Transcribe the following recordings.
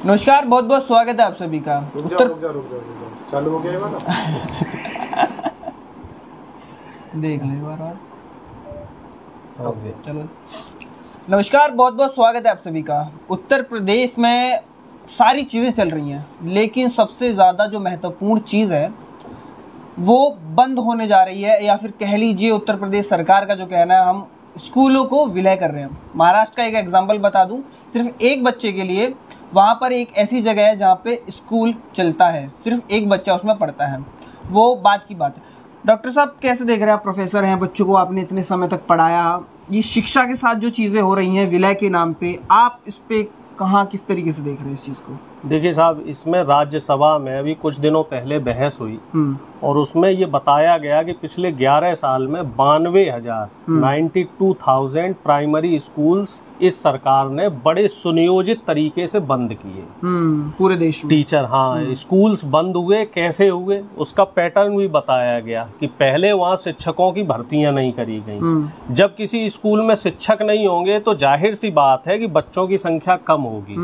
नमस्कार, बहुत बहुत स्वागत है आप सभी का। रुक जा। चालू हो गया ना। देख ले बार चलो। नमस्कार, बहुत बहुत स्वागत है आप सभी का। उत्तर प्रदेश में सारी चीज़ें चल रही हैं, लेकिन सबसे ज़्यादा जो महत्वपूर्ण चीज़ है वो बंद होने जा रही है, या फिर कह लीजिए उत्तर प्रदेश सरकार का जो कहना है, हम स्कूलों को विलय कर रहे हैं। महाराष्ट्र का एक एग्जाम्पल बता दूं, सिर्फ एक बच्चे के लिए वहाँ पर एक ऐसी जगह है जहाँ पे स्कूल चलता है, सिर्फ एक बच्चा उसमें पढ़ता है। वो बात की बात है। डॉक्टर साहब कैसे देख रहे हैं? आप प्रोफेसर हैं, बच्चों को आपने इतने समय तक पढ़ाया, ये शिक्षा के साथ जो चीज़ें हो रही हैं विलय के नाम पे, आप इस पे कहाँ किस तरीके से देख रहे हैं इस चीज़ को? देखिए साहब, इसमें राज्यसभा में अभी कुछ दिनों पहले बहस हुई और उसमें ये बताया गया कि पिछले 11 साल में 92,000 प्राइमरी स्कूल्स इस सरकार ने बड़े सुनियोजित तरीके से बंद किए पूरे देश में। टीचर स्कूल्स बंद हुए, कैसे हुए उसका पैटर्न भी बताया गया कि पहले वहाँ शिक्षकों की भर्तियां नहीं करी गई। जब किसी स्कूल में शिक्षक नहीं होंगे तो जाहिर सी बात है कि बच्चों की संख्या कम होगी।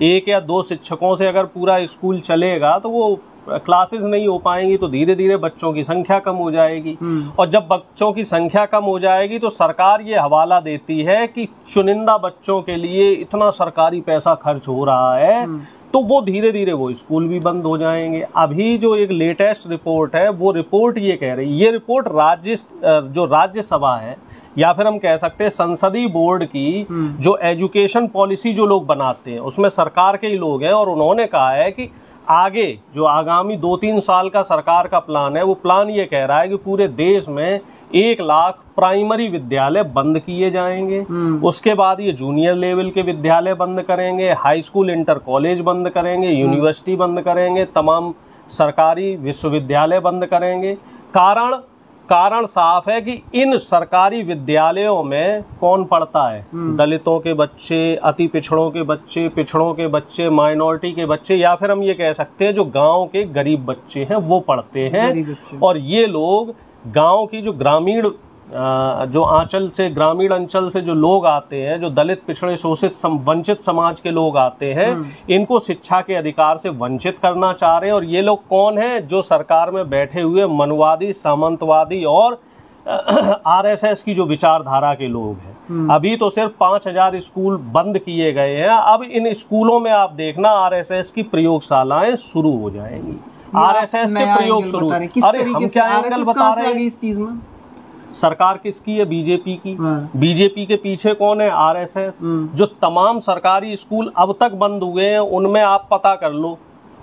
1 या 2 शिक्षकों से अगर पूरा स्कूल चलेगा तो वो क्लासेस नहीं हो पाएंगी, तो धीरे धीरे बच्चों की संख्या कम हो जाएगी। और जब बच्चों की संख्या कम हो जाएगी तो सरकार ये हवाला देती है कि चुनिंदा बच्चों के लिए इतना सरकारी पैसा खर्च हो रहा है, तो वो धीरे धीरे वो स्कूल भी बंद हो जाएंगे। अभी जो एक लेटेस्ट रिपोर्ट है, वो रिपोर्ट ये कह रही है, ये रिपोर्ट जो राज्यसभा है या फिर हम कह सकते हैं संसदीय बोर्ड की जो एजुकेशन पॉलिसी जो लोग बनाते हैं उसमें सरकार के ही लोग हैं, और उन्होंने कहा है कि आगे जो आगामी 2-3 साल का सरकार का प्लान है, वो प्लान ये कह रहा है कि पूरे देश में 1 लाख प्राइमरी विद्यालय बंद किए जाएंगे। उसके बाद ये जूनियर लेवल के विद्यालय बंद करेंगे, हाई स्कूल इंटर कॉलेज बंद करेंगे, यूनिवर्सिटी बंद करेंगे, तमाम सरकारी विश्वविद्यालय बंद करेंगे। कारण साफ है कि इन सरकारी विद्यालयों में कौन पढ़ता है? दलितों के बच्चे, अति पिछड़ों के बच्चे, पिछड़ों के बच्चे, माइनॉरिटी के बच्चे, या फिर हम ये कह सकते हैं जो गांव के गरीब बच्चे हैं वो पढ़ते हैं। और ये लोग गांव की जो ग्रामीण अंचल से जो लोग आते हैं, जो दलित, पिछड़े, शोषित, वंचित समाज के लोग आते हैं, इनको शिक्षा के अधिकार से वंचित करना चाह रहे हैं। और ये लोग कौन हैं? जो सरकार में बैठे हुए मनुवादी, सामंतवादी और आरएसएस की जो विचारधारा के लोग हैं। अभी तो सिर्फ 5,000 स्कूल बंद किए गए हैं। अब इन स्कूलों में आप देखना आरएसएस की प्रयोगशालाएं शुरू हो जाएंगी। आरएसएस के प्रयोग शुरू। अरे हम क्या एंगल बता रहे हैं इस चीज में? सरकार किसकी है? बीजेपी की। बीजेपी के पीछे कौन है? आरएसएस। जो तमाम सरकारी स्कूल अब तक बंद हुए हैं उनमें आप पता कर लो,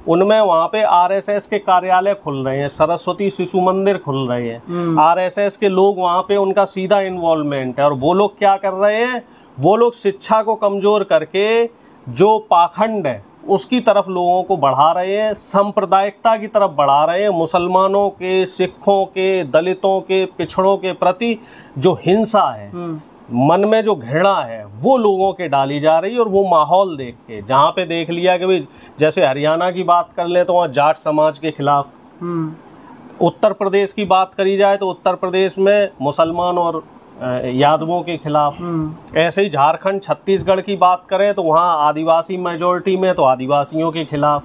उनमें वहां पे आरएसएस के कार्यालय खुल रहे हैं, सरस्वती शिशु मंदिर खुल रहे हैं, आरएसएस के लोग वहां पे, उनका सीधा इन्वॉल्वमेंट है। और वो लोग क्या कर रहे हैं? वो लोग शिक्षा को कमजोर करके जो पाखंड है उसकी तरफ लोगों को बढ़ा रहे हैं, सांप्रदायिकता की तरफ बढ़ा रहे हैं। मुसलमानों के, सिखों के, दलितों के, पिछड़ों के प्रति जो हिंसा है, मन में जो घृणा है, वो लोगों के डाली जा रही है। और वो माहौल देख के, जहाँ पे देख लिया कि भाई जैसे हरियाणा की बात कर ले तो वहाँ जाट समाज के खिलाफ, उत्तर प्रदेश की बात करी जाए तो उत्तर प्रदेश में मुसलमान और यादवों के खिलाफ, ऐसे ही झारखंड, छत्तीसगढ़ की बात करें तो वहाँ आदिवासी मेजॉरिटी में तो आदिवासियों के खिलाफ,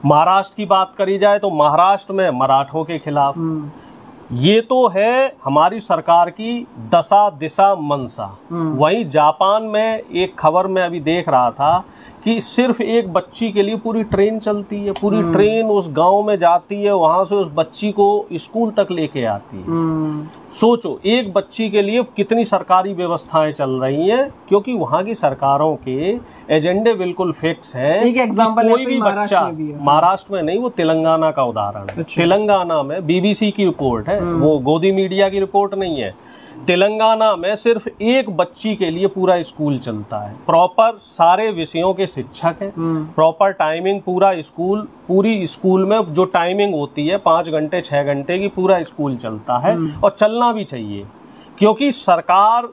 महाराष्ट्र की बात करी जाए तो महाराष्ट्र में मराठों के खिलाफ। ये तो है हमारी सरकार की दशा, दिशा, मनसा। वहीं जापान में एक खबर में अभी देख रहा था कि सिर्फ एक बच्ची के लिए पूरी ट्रेन चलती है, पूरी ट्रेन उस गांव में जाती है, वहां से उस बच्ची को स्कूल तक लेके आती है। सोचो, एक बच्ची के लिए कितनी सरकारी व्यवस्थाएं चल रही हैं, क्योंकि वहां की सरकारों के एजेंडे बिल्कुल फिक्स हैं। एक एग्जांपल कोई भी बच्चा, महाराष्ट्र में नहीं, वो तेलंगाना का उदाहरण है। तेलंगाना में बीबीसी की रिपोर्ट है, वो गोदी मीडिया की रिपोर्ट नहीं है। तेलंगाना में सिर्फ एक बच्ची के लिए पूरा स्कूल चलता है, प्रॉपर सारे विषयों के शिक्षक हैं, प्रॉपर टाइमिंग, पूरी स्कूल में जो टाइमिंग होती है 5 घंटे 6 घंटे की, पूरा स्कूल चलता है। और चलना भी चाहिए, क्योंकि सरकार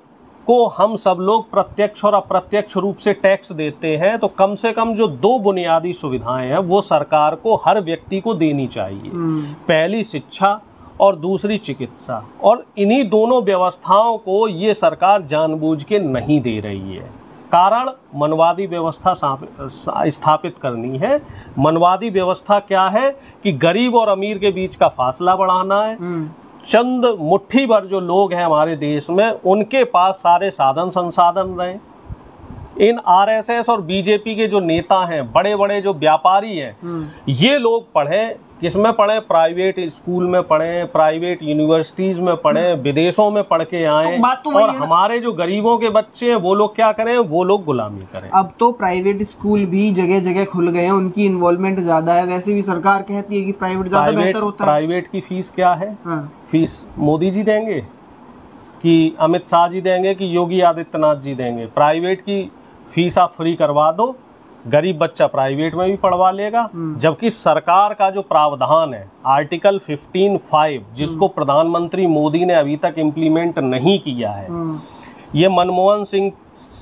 को हम सब लोग प्रत्यक्ष और अप्रत्यक्ष रूप से टैक्स देते हैं, तो कम से कम जो 2 बुनियादी सुविधाएं हैं वो सरकार को हर व्यक्ति को देनी चाहिए। पहली शिक्षा और दूसरी चिकित्सा, और इन्हीं दोनों व्यवस्थाओं को ये सरकार जानबूझ के नहीं दे रही है। कारण मनवादी व्यवस्था स्थापित करनी है। मनवादी व्यवस्था क्या है कि गरीब और अमीर के बीच का फासला बढ़ाना है। चंद मुट्ठी भर जो लोग हैं हमारे देश में, उनके पास सारे साधन संसाधन रहे। इन आरएसएस और बीजेपी के जो नेता हैं, बड़े बड़े जो व्यापारी हैं, ये लोग पढ़ें, किसमें पढ़ें? प्राइवेट स्कूल में पढ़ें, प्राइवेट यूनिवर्सिटीज में पढ़ें, विदेशों में पढ़ के आए, और हमारे जो गरीबों के बच्चे हैं वो लोग क्या करें? वो लोग गुलामी करें। अब तो प्राइवेट स्कूल भी जगह जगह खुल गए हैं, उनकी इन्वॉल्वमेंट ज्यादा है। वैसे भी सरकार कहती है कि प्राइवेट ज्यादा बेहतर होता है। प्राइवेट की फीस क्या है? फीस मोदी जी देंगे कि अमित शाह जी देंगे कि योगी आदित्यनाथ जी देंगे? प्राइवेट की फीस आप फ्री करवा दो, गरीब बच्चा प्राइवेट में भी पढ़वा लेगा। जबकि सरकार का जो प्रावधान है आर्टिकल 15(5), जिसको प्रधानमंत्री मोदी ने अभी तक इम्प्लीमेंट नहीं किया है, ये मनमोहन सिंह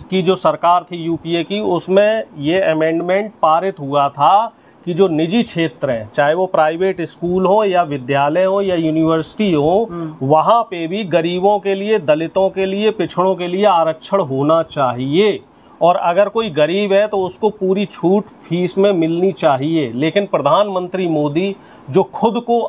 की जो सरकार थी यूपीए की, उसमें ये अमेंडमेंट पारित हुआ था कि जो निजी क्षेत्र हैं, चाहे वो प्राइवेट स्कूल हो या विद्यालय हो या यूनिवर्सिटी हो, वहाँ पे भी गरीबों के लिए, दलितों के लिए, पिछड़ों के लिए आरक्षण होना चाहिए। और अगर कोई गरीब है तो उसको पूरी छूट फीस में मिलनी चाहिए। लेकिन प्रधानमंत्री मोदी जो खुद को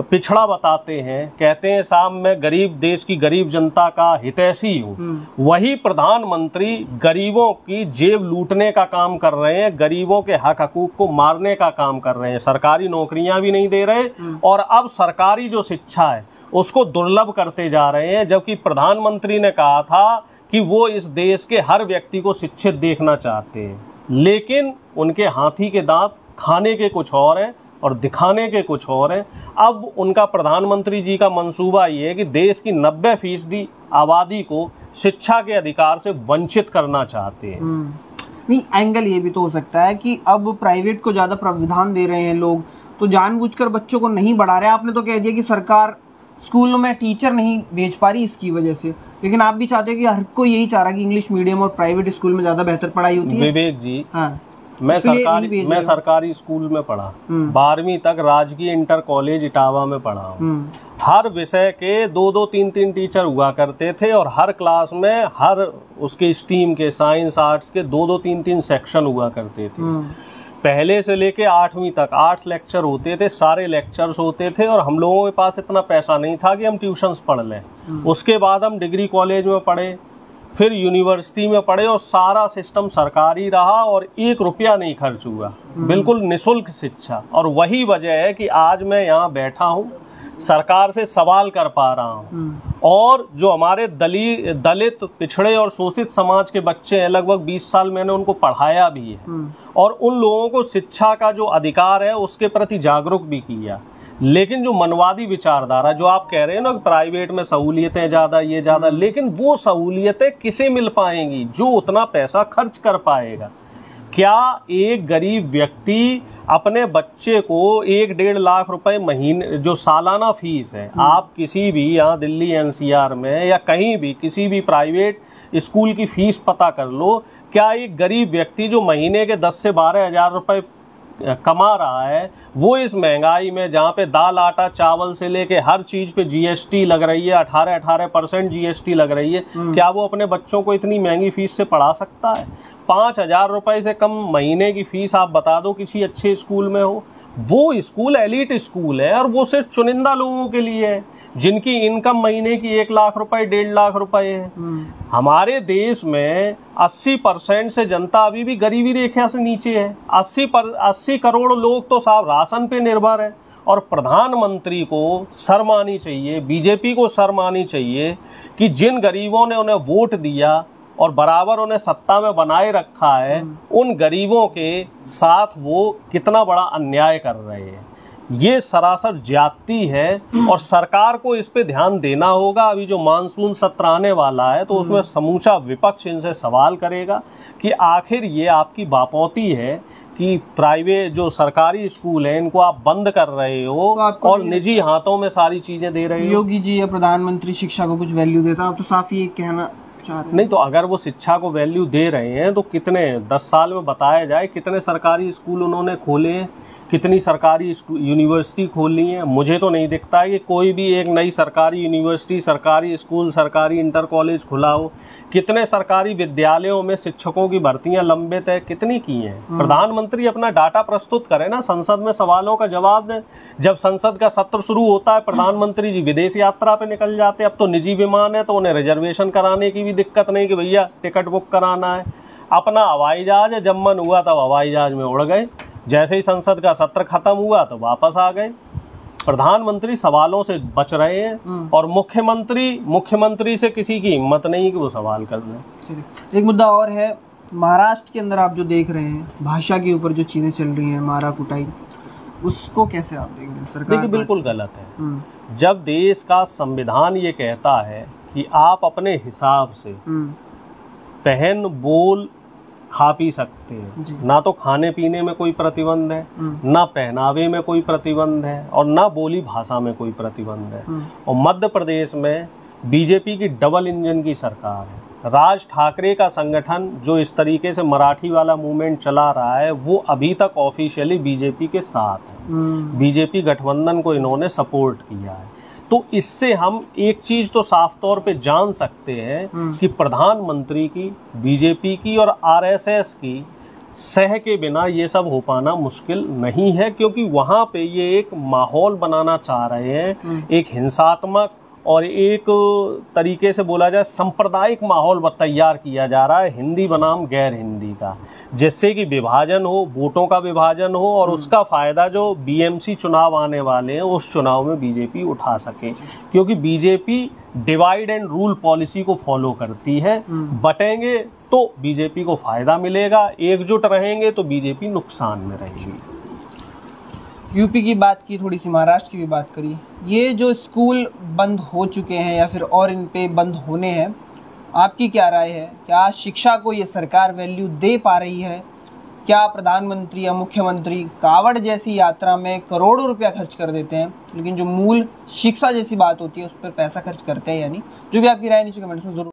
पिछड़ा बताते हैं, कहते हैं साहब मैं गरीब, देश की गरीब जनता का हितैषी हूँ, वही प्रधानमंत्री गरीबों की जेब लूटने का काम कर रहे हैं, गरीबों के हक हकूक को मारने का काम कर रहे हैं। सरकारी नौकरियां भी नहीं दे रहे, और अब सरकारी जो शिक्षा है उसको दुर्लभ करते जा रहे हैं। जबकि प्रधानमंत्री ने कहा था कि वो इस देश के हर व्यक्ति को शिक्षित देखना चाहते हैं, लेकिन उनके हाथी के दांत खाने के कुछ और हैं और दिखाने के कुछ और हैं। अब उनका प्रधानमंत्री जी का मंसूबा ये है कि देश की 90% आबादी को शिक्षा के अधिकार से वंचित करना चाहते हैं। नहीं, एंगल ये भी तो हो सकता है कि अब प्राइवेट को ज्यादा प्रावधान दे रहे हैं लोग, तो जानबूझकर बच्चों को नहीं बढ़ा रहे। आपने तो कह दिया कि सरकार स्कूलों में टीचर नहीं भेज पा रही इसकी वजह से, लेकिन आप भी चाहते हो कि हर कोई यही चाह रहा है कि इंग्लिश मीडियम और प्राइवेट स्कूल में ज्यादा बेहतर पढ़ाई होती है। विवेक जी, हाँ, मैं सरकारी स्कूल में पढ़ा, 12वीं तक राजकीय इंटर कॉलेज इटावा में पढ़ा हूँ। हर विषय के 2-2, 3-3 टीचर हुआ करते थे, और हर क्लास में हर उसके स्ट्रीम के, साइंस आर्ट्स के 2-2, 3-3 सेक्शन हुआ करते थे। पहले से लेके 8वीं तक 8 लेक्चर होते थे, सारे लेक्चर्स होते थे, और हम लोगों के पास इतना पैसा नहीं था कि हम ट्यूशन्स पढ़ लें। उसके बाद हम डिग्री कॉलेज में पढ़े, फिर यूनिवर्सिटी में पढ़े, और सारा सिस्टम सरकारी रहा और 1 रुपया नहीं खर्च हुआ, बिल्कुल निःशुल्क शिक्षा। और वही वजह है कि आज मैं यहाँ बैठा हूँ, सरकार से सवाल कर पा रहा हूँ। और जो हमारे दलित, पिछड़े और शोषित समाज के बच्चे हैं, लगभग 20 साल मैंने उनको पढ़ाया भी है, और उन लोगों को शिक्षा का जो अधिकार है उसके प्रति जागरूक भी किया। लेकिन जो मनवादी विचारधारा, जो आप कह रहे हैं ना प्राइवेट में सहूलियतें ज्यादा, ये ज्यादा, लेकिन वो सहूलियतें किसे मिल पाएंगी? जो उतना पैसा खर्च कर पाएगा। क्या एक गरीब व्यक्ति अपने बच्चे को 1-1.5 लाख रुपए महीने, जो सालाना फीस है, आप किसी भी यहाँ दिल्ली एनसीआर में या कहीं भी किसी भी प्राइवेट स्कूल की फीस पता कर लो, क्या एक गरीब व्यक्ति जो महीने के 10 से 12 हजार रुपए कमा रहा है, वो इस महंगाई में, जहाँ पे दाल, आटा, चावल से लेके हर चीज पे जीएसटी लग रही है, 18% जीएसटी लग रही है, क्या वो अपने बच्चों को इतनी महंगी फीस से पढ़ा सकता है? 5,000 रुपए से कम महीने की फीस आप बता दो किसी अच्छे स्कूल में हो। वो स्कूल एलीट स्कूल है, और वो सिर्फ चुनिंदा लोगों के लिए है जिनकी इनकम महीने की 1 लाख रुपए, 1.5 लाख रुपए है। हमारे देश में 80% से जनता अभी भी गरीबी रेखा से नीचे है। 80 करोड़ लोग तो साहब राशन पे निर्भर है। और प्रधानमंत्री को शर्म आनी चाहिए, बीजेपी को शर्म आनी चाहिए कि जिन गरीबों ने उन्हें वोट दिया और बराबर उन्हें सत्ता में बनाए रखा है, उन गरीबों के साथ वो कितना बड़ा अन्याय कर रहे हैं। ये सरासर ज्यादती है, और सरकार को इस पे ध्यान देना होगा। अभी जो मानसून सत्र आने वाला है, तो उसमें समूचा विपक्ष इनसे सवाल करेगा कि आखिर ये आपकी बापौती है कि प्राइवेट जो सरकारी स्कूल है इनको आप बंद कर रहे हो, तो और निजी हाथों में सारी चीजें दे रहे हो। योगी जी या प्रधानमंत्री शिक्षा को कुछ वैल्यू देता, आप तो साफ ये कहना चाह रहे हैं। नहीं, तो अगर वो शिक्षा को वैल्यू दे रहे हैं तो कितने 10 साल में बताया जाए कितने सरकारी स्कूल उन्होंने खोले हैं? कितनी सरकारी यूनिवर्सिटी खोलनी है? मुझे तो नहीं दिखता है कि कोई भी एक नई सरकारी यूनिवर्सिटी, सरकारी स्कूल, सरकारी इंटर कॉलेज खुला हो। कितने सरकारी विद्यालयों में शिक्षकों की भर्तियां लंबित है, कितनी की हैं? प्रधानमंत्री अपना डाटा प्रस्तुत करें ना, संसद में सवालों का जवाब दें। जब संसद का सत्र शुरू होता है, प्रधानमंत्री जी विदेश यात्रा पे निकल जाते हैं। अब तो निजी विमान है तो उन्हें रिजर्वेशन कराने की भी दिक्कत नहीं कि भैया टिकट बुक कराना है। अपना हवाई जहाज है, जब मन हुआ तब हवाई जहाज में उड़ गए, जैसे ही संसद का सत्र खत्म हुआ तो वापस आ गए। प्रधानमंत्री सवालों से बच रहे हैं और मुख्यमंत्री से किसी की हिम्मत नहीं कि वो सवाल कर लें। एक मुद्दा और है, महाराष्ट्र के अंदर आप जो देख रहे हैं भाषा के ऊपर जो चीजें चल रही हैं, मारा कुटाई, उसको कैसे आप देख रहे हैं? सरकार देखिए बिल्कुल गलत है। जब देश का संविधान ये कहता है कि आप अपने हिसाब से पहन बोल खा पी सकते हैं, ना तो खाने पीने में कोई प्रतिबंध है, ना पहनावे में कोई प्रतिबंध है और ना बोली भाषा में कोई प्रतिबंध है। और मध्य प्रदेश में बीजेपी की डबल इंजन की सरकार है। राज ठाकरे का संगठन जो इस तरीके से मराठी वाला मूवमेंट चला रहा है, वो अभी तक ऑफिशियली बीजेपी के साथ है। बीजेपी गठबंधन को इन्होंने सपोर्ट किया है। तो इससे हम एक चीज तो साफ तौर पे जान सकते हैं कि प्रधानमंत्री की, बीजेपी की और आरएसएस की सह के बिना ये सब हो पाना मुश्किल नहीं है, क्योंकि वहां पे ये एक माहौल बनाना चाह रहे हैं, एक हिंसात्मक और एक तरीके से बोला जाए सांप्रदायिक माहौल तैयार किया जा रहा है, हिंदी बनाम गैर हिंदी का, जिससे कि विभाजन हो, वोटों का विभाजन हो और उसका फायदा जो बीएमसी चुनाव आने वाले हैं उस चुनाव में बीजेपी उठा सके। क्योंकि BJP divide and rule policy को फॉलो करती है। बटेंगे तो बीजेपी को फायदा मिलेगा, एकजुट रहेंगे तो बीजेपी नुकसान में रहेगी। यूपी की बात की, थोड़ी सी महाराष्ट्र की भी बात करी। ये जो स्कूल बंद हो चुके हैं या फिर और इन पे बंद होने हैं, आपकी क्या राय है? क्या शिक्षा को ये सरकार वैल्यू दे पा रही है? क्या प्रधानमंत्री या मुख्यमंत्री कावड़ जैसी यात्रा में करोड़ों रुपया खर्च कर देते हैं, लेकिन जो मूल शिक्षा जैसी बात होती है उस पर पैसा खर्च करते हैं या नहीं? जो भी आपकी राय नीचे कमेंट्स में जरूर